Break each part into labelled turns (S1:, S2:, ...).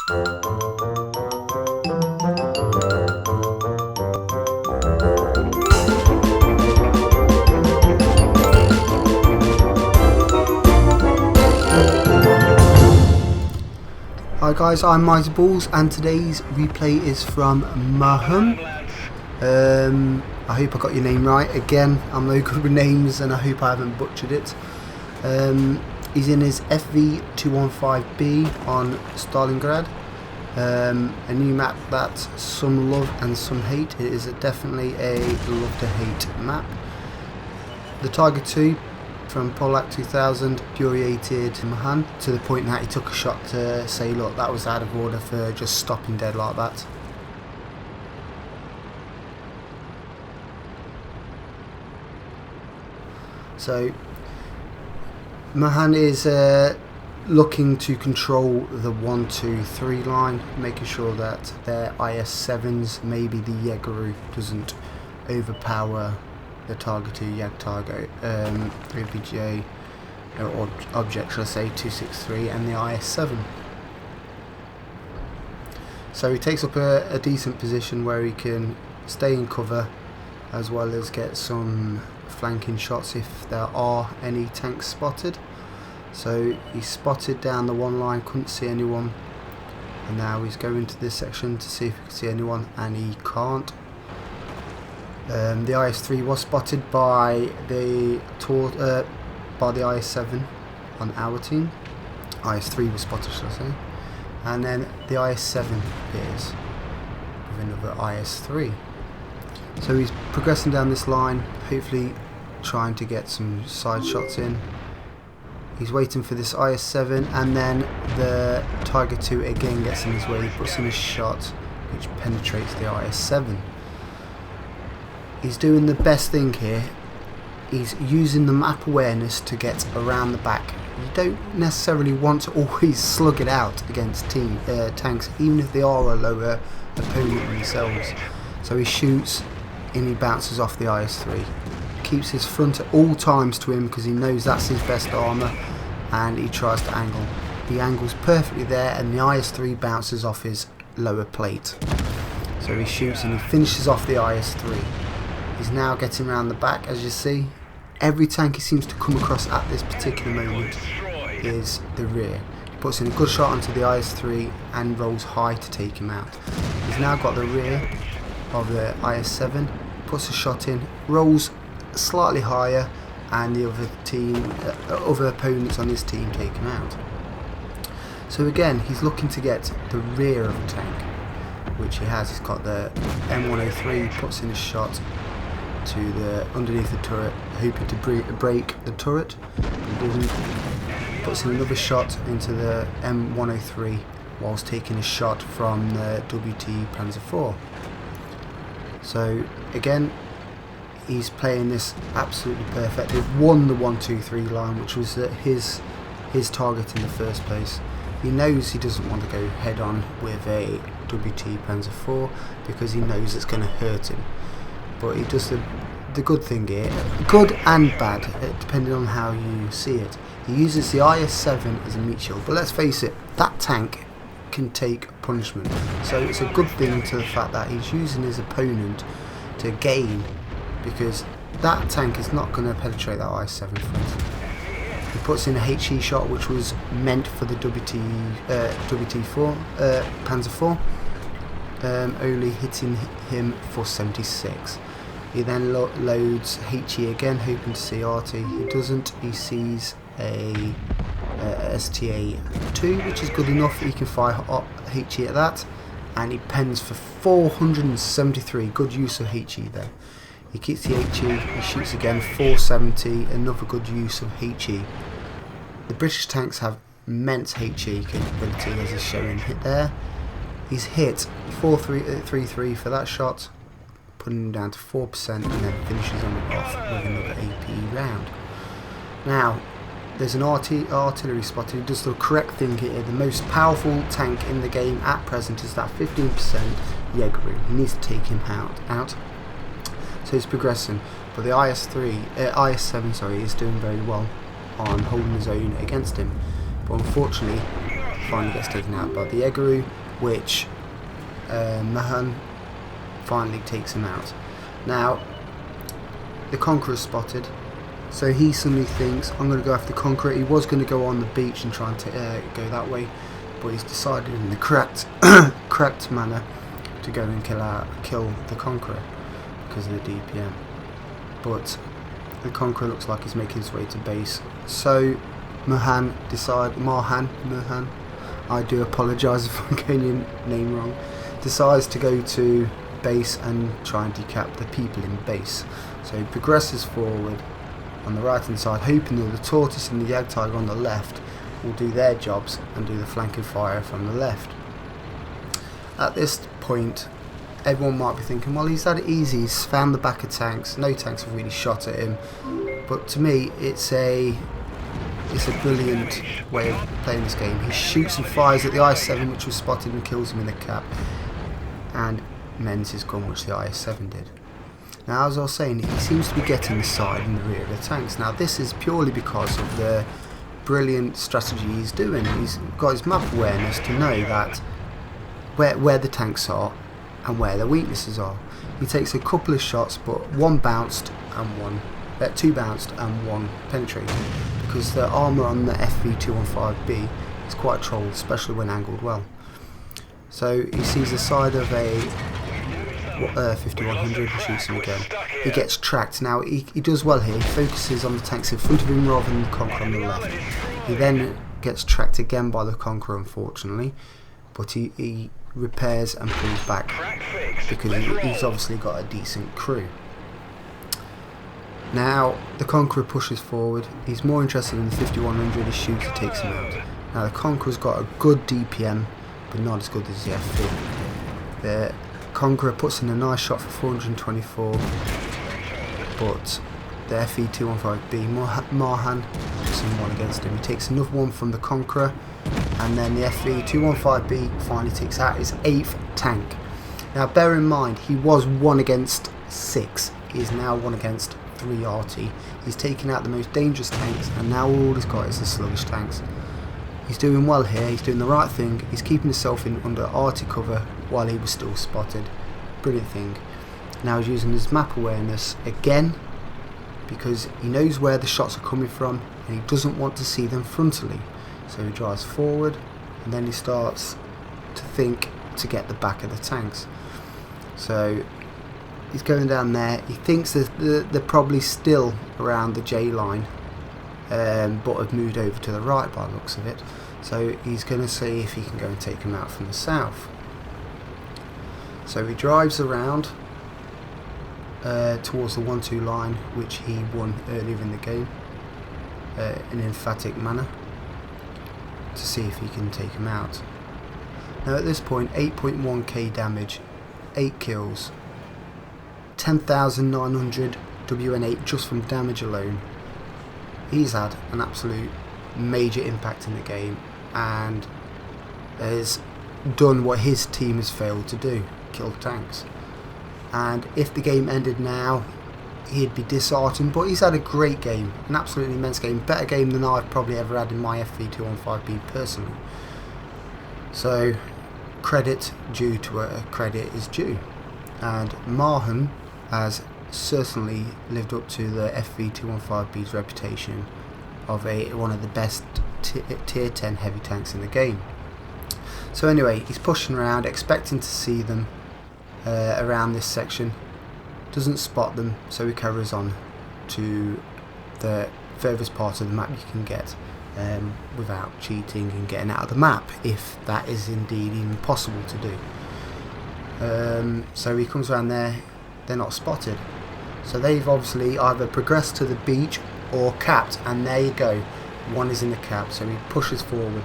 S1: Hi guys, I'm MightyBalls and today's replay is from Marhun. I hope I got your name right. Again, I'm no good with names and I hope I haven't butchered it. He's in his FV215B on Stalingrad. A new map that some love and some hate. It is definitely a love to hate map. The Tiger 2 from Polak 2000 infuriated Marhun to the point that he took a shot to say, look, that was out of order for just stopping dead like that. So Marhun is looking to control the 1, 2, 3 line, making sure that their IS-7s, maybe the Jägeru, doesn't overpower the Tiger 2, Tiger, OBJ, or object, shall I say, 263, and the IS-7. So he takes up a decent position where he can stay in cover as well as get some flanking shots if there are any tanks spotted. So he spotted down the one line, couldn't see anyone, and now he's going to this section to see if he can see anyone, and he can't. The IS-3 was spotted by the IS-7 on our team. IS-3 was spotted, shall I say, and then the IS-7 appears with another IS-3. So he's progressing down this line, hopefully trying to get some side shots in. He's waiting for this IS-7, and then the Tiger 2 again gets in his way. He puts in a shot which penetrates the IS-7. He's doing the best thing here. He's using the map awareness to get around the back. You don't necessarily want to always slug it out against tanks, even if they are a lower opponent themselves. So he shoots and he bounces off the IS-3. Keeps his front at all times to him because he knows that's his best armour, and he tries to angle. He angles perfectly there, and the IS-3 bounces off his lower plate. So he shoots and he finishes off the IS-3. He's now getting around the back, as you see. Every tank he seems to come across at this particular moment is the rear. He puts in a good shot onto the IS-3 and rolls high to take him out. He's now got the rear of the IS-7, puts a shot in, rolls slightly higher, and the other opponents on his team take him out. So again, he's looking to get the rear of the tank, which he has. He's got the M103, puts in a shot to the underneath the turret, hoping to break the turret. He doesn't. Puts in another shot into the M103 whilst taking a shot from the WT Panzer IV. So again, he's playing this absolutely perfect. They've won the 1, 2, 3 line, which was his target in the first place. He knows he doesn't want to go head on with a WT Panzer IV because he knows it's going to hurt him. But he does the good thing here, good and bad, depending on how you see it. He uses the IS-7 as a meat shield, but let's face it, that tank can take punishment. So it's a good thing to the fact that he's using his opponent to gain, because that tank is not going to penetrate that IS-7 front. He puts in a HE shot which was meant for the WT4 Panzer IV, only hitting him for 76. He then loads HE again, hoping to see RT. He doesn't. He sees a STA2, which is good enough. He can fire HE at that, and he pens for 473. Good use of HE there. He keeps the HE. He shoots again, 470. Another good use of HE. The British tanks have immense HE capability, as is showing hit there. He's hit 433 for that shot, putting him down to 4%, and then finishes him off with another AP round. Now, there's an artillery spotted. He does the correct thing here. The most powerful tank in the game at present is that 15% Jägeru. He needs to take him out. So he's progressing, but the IS-7 is doing very well on holding his own against him. But unfortunately, finally gets taken out by the Egeru, which Marhun finally takes him out. Now the Conqueror's spotted, so he suddenly thinks, I'm going to go after the Conqueror. He was going to go on the beach and try and go that way, but he's decided in the correct manner to go and kill the Conqueror because of the DPM. But the Conqueror looks like he's making his way to base, so Marhun, I do apologise if I'm getting your name wrong, decides to go to base and try and decap the people in base. So he progresses forward on the right hand side, hoping that the Tortoise and the Jagdtiger on the left will do their jobs and do the flanking fire from the left. At this point, everyone might be thinking, well, he's had it easy, he's found the back of tanks, no tanks have really shot at him. But to me, it's a brilliant way of playing this game. He shoots and fires at the IS-7, which was spotted, and kills him in the cap, and mends his gun, which the IS-7 did. Now, as I was saying, he seems to be getting the side and the rear of the tanks. Now, this is purely because of the brilliant strategy he's doing. He's got his map awareness to know that where the tanks are and where their weaknesses are. He takes a couple of shots, but two bounced and one penetrated, because the armour on the FV215B is quite trolled, especially when angled well. So he sees the side of a 5100 and shoots him again. He gets tracked. Now he does well here. He focuses on the tanks in front of him rather than the Conqueror on the left. He then gets tracked again by the Conqueror, unfortunately, but he repairs and pulls back because he's obviously got a decent crew. Now the Conqueror pushes forward. He's more interested in the 5100. He shoots and takes him out. Now the Conqueror's got a good DPM, but not as good as the FV. The Conqueror puts in a nice shot for 424, but the FV215B, Marhun, puts in one against him. He takes another one from the Conqueror, and then the FV215B finally takes out his 8th tank. Now bear in mind, he was 1 against 6. He is now 1 against 3 RT. He's taking out the most dangerous tanks, and now all he's got is the sluggish tanks. He's doing well here, he's doing the right thing, he's keeping himself in under RT cover while he was still spotted. Brilliant thing. Now he's using his map awareness again, because he knows where the shots are coming from and he doesn't want to see them frontally. So he drives forward, and then he starts to think to get the back of the tanks. So he's going down there. He thinks that they're probably still around the J line, but have moved over to the right by the looks of it. So he's going to see if he can go and take them out from the south. So he drives around towards the 1-2 line, which he won earlier in the game in an emphatic manner, to see if he can take him out. Now at this point, 8.1k damage, 8 kills, 10,900 WN8 just from damage alone. He's had an absolute major impact in the game and has done what his team has failed to do, kill tanks. And if the game ended now, he'd be disheartened, but he's had a great game, an absolutely immense game, better game than I've probably ever had in my FV215B personally. So credit due to where credit is due, and Marhun has certainly lived up to the FV215B's reputation of one of the best tier 10 heavy tanks in the game. So anyway, he's pushing around, expecting to see them around this section, doesn't spot them, so he carries on to the furthest part of the map you can get without cheating and getting out of the map, if that is indeed even possible to do. So he comes around there, they're not spotted, so they've obviously either progressed to the beach or capped, and there you go, one is in the cap. So he pushes forward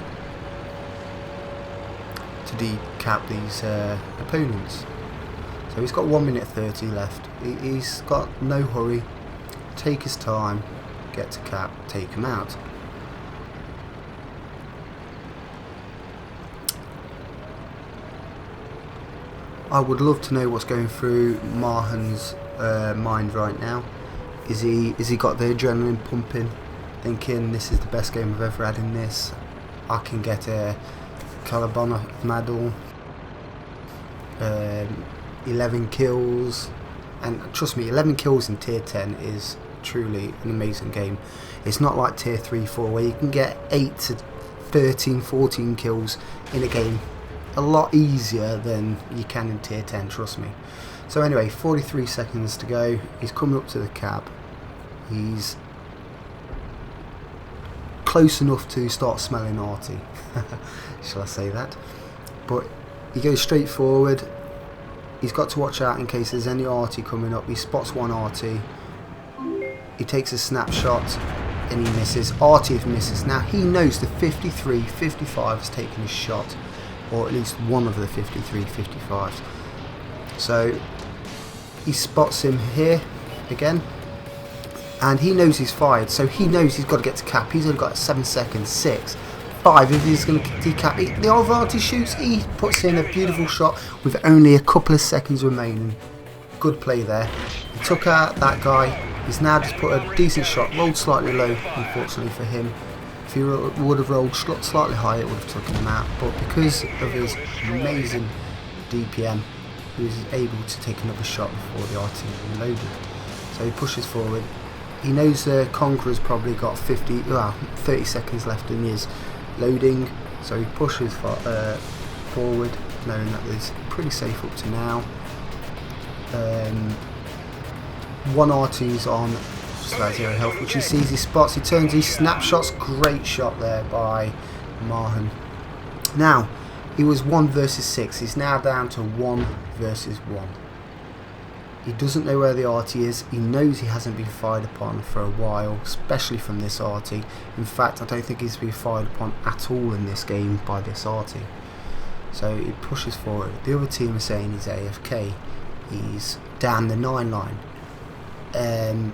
S1: to decap these opponents. So he's got 1 minute 30 left. He's got no hurry, take his time, get to cap, take him out. I would love to know what's going through Marhun's mind right now. Is he got the adrenaline pumping, thinking this is the best game I've ever had in this, I can get Kolobanov medal, 11 kills, and trust me, 11 kills in tier 10 is truly an amazing game. It's not like tier 3, 4 where you can get 8 to 13, 14 kills in a game a lot easier than you can in tier 10, trust me. So anyway, 43 seconds to go. He's coming up to the cab. He's close enough to start smelling arty, shall I say that? But he goes straight forward. He's got to watch out in case there's any arty coming up. He spots one arty. He takes a snapshot and he misses. Arty misses. Now he knows the 53-55 has taken a shot, or at least one of the 53-55s. So he spots him here again, and he knows he's fired, so he knows he's got to get to cap. He's only got 7 seconds, 6, 5 if he's going to decap. The old arty shoots, he puts in a beautiful shot with only a couple of seconds remaining. Good play there. He took out that guy. He's now just put a decent shot, rolled slightly low, unfortunately for him. If he would have rolled slightly higher, it would have taken him out, but because of his amazing DPM, he was able to take another shot before the arty reloaded. So he pushes forward. He knows the Conqueror's probably got 30 seconds left in his loading, so he pushes forward, knowing that he's pretty safe up to now. One arty's on just about 0 health, which he sees, he spots, he turns, he snapshots. Great shot there by Marhun. Now, he was 1 versus 6, he's now down to 1 versus 1. He doesn't know where the arty is. He knows he hasn't been fired upon for a while, especially from this arty. In fact, I don't think he's been fired upon at all in this game by this arty. So he pushes forward. The other team are saying he's AFK. He's down the 9 line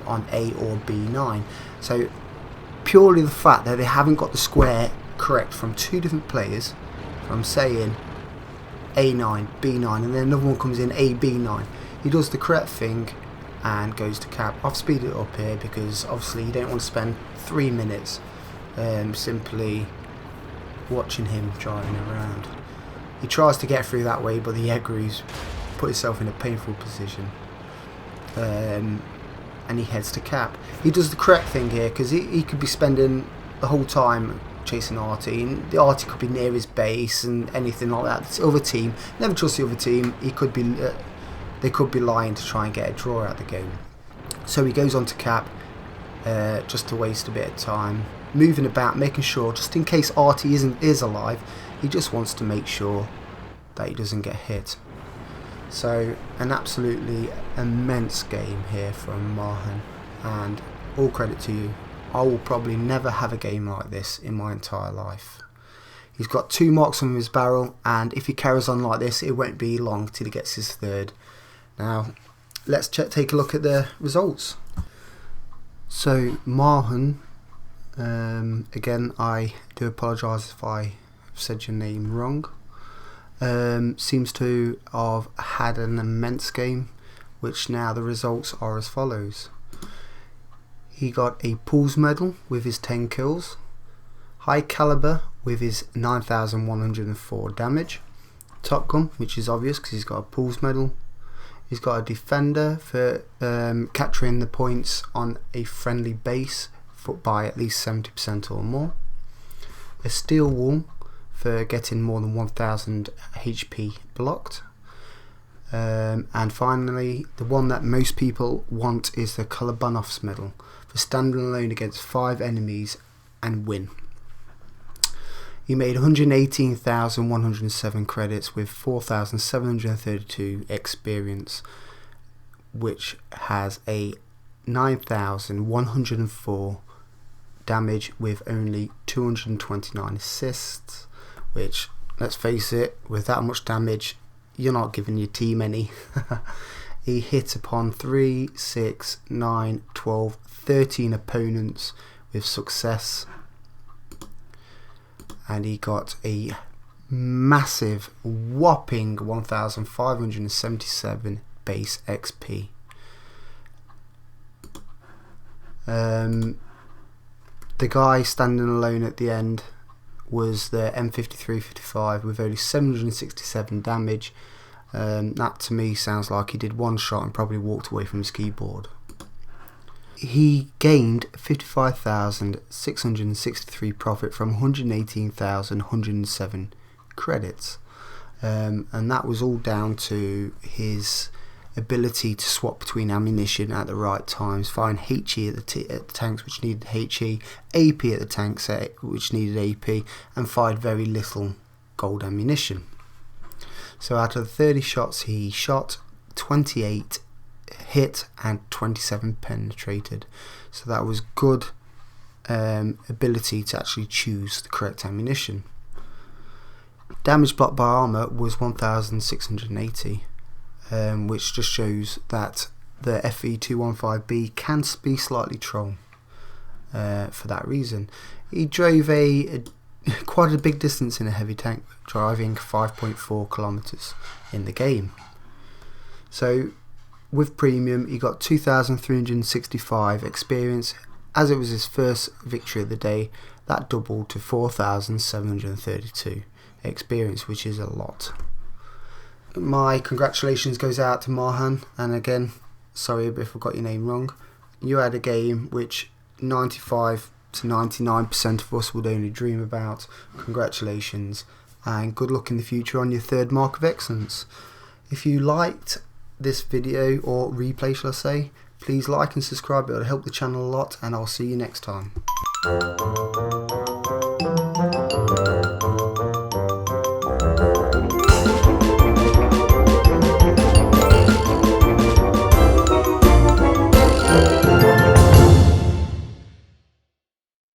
S1: on A or B9. So purely the fact that they haven't got the square correct from 2 different players, from saying A9, B9, and then another one comes in AB9. He does the correct thing and goes to cap. I've speeded it up here because obviously you don't want to spend 3 minutes simply watching him driving around. He tries to get through that way, but the Egger's put himself in a painful position, and he heads to cap. He does the correct thing here because he could be spending the whole time chasing arty, and the arty could be near his base and anything like that. The other team, never trust the other team. He could be they could be lying to try and get a draw out of the game. So he goes on to cap just to waste a bit of time, moving about, making sure, just in case arty is alive, he just wants to make sure that he doesn't get hit. So an absolutely immense game here from Marhun, and all credit to you. I will probably never have a game like this in my entire life. He's got 2 marks on his barrel, and if he carries on like this, it won't be long till he gets his 3rd. Now, let's take a look at the results. So, Marhun, again, I do apologise if I have said your name wrong, seems to have had an immense game, which now the results are as follows. He got a Pools medal with his 10 kills, High Caliber with his 9,104 damage, Top Gun, which is obvious because he's got a Pools medal. He's got a Defender for capturing the points on a friendly base by at least 70% or more. A Steel Wall for getting more than 1000 HP blocked. And finally, the one that most people want is the Kolobanov's medal for standing alone against 5 enemies and win. He made 118,107 credits with 4,732 experience, which has a 9,104 damage with only 229 assists, which, let's face it, with that much damage, you're not giving your team any. He hit upon 3, 6, 9, 12, 13 opponents with success. And he got a massive, whopping 1,577 base XP. The guy standing alone at the end was the M5355 with only 767 damage. That to me sounds like he did one shot and probably walked away from his keyboard. He gained 55,663 profit from 118,107 credits, and that was all down to his ability to swap between ammunition at the right times, find HE at the tanks which needed HE, AP at the tanks which needed AP, and fired very little gold ammunition. So out of the 30 shots he shot, 28 hit and 27 penetrated. So that was good ability to actually choose the correct ammunition. Damage blocked by armor was 1,680, which just shows that the FV215B can be slightly troll for that reason. He drove quite a big distance in a heavy tank, driving 5.4 kilometers in the game. So with premium he got 2,365 experience. As it was his first victory of the day, that doubled to 4,732 experience, which is a lot. My congratulations goes out to Marhun, and again, sorry if I got your name wrong. You had a game which 95 to 99% of us would only dream about. Congratulations, and good luck in the future on your third mark of excellence. If you liked this video or replay, shall I say, please like and subscribe. It will help the channel a lot, and I'll see you next time.